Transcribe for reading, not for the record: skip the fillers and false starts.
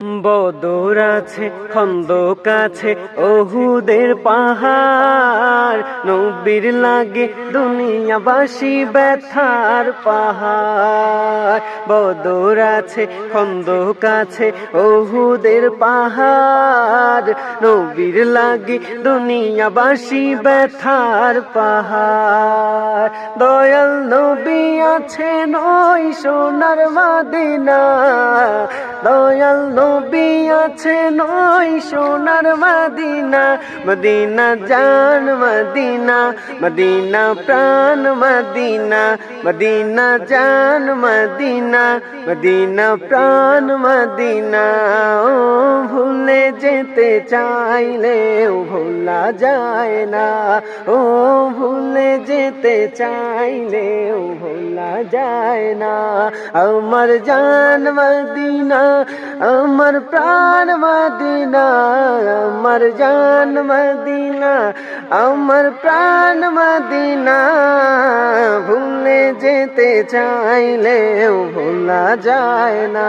বদর আছে, খন্দক আছে, ওহুদের পাহাড়, নবীর লাগে দুনিয়াবাসী ব্যথার পাহাড়। বদর আছে, খন্দক আছে, ওহুদের পাহাড়, নবীর লাগে দুনিয়াবাসী ব্যথার পাহাড়। দয়াল নবী আছে নয় সোনার মদিনা, দয়াল নবী আছে নয় সোনার মদিনা। মদিনা জান মদিনা, মদিনা প্রাণ মদিনা, মদিনা জান মদিনা, মদিনা প্রাণ মদিনা। ও ভুলে যেতে চাইলেও ভোলা যায় না, ও ভুলে যেতে চাইলেও ভোলা যায় না। আমার জান মদিনা, আমার প্রাণ মদিনা, আমার জান মদিনা, আমার প্রাণ মদিনা। ভুলে যেতে চাইলেও ভোলা যায় না।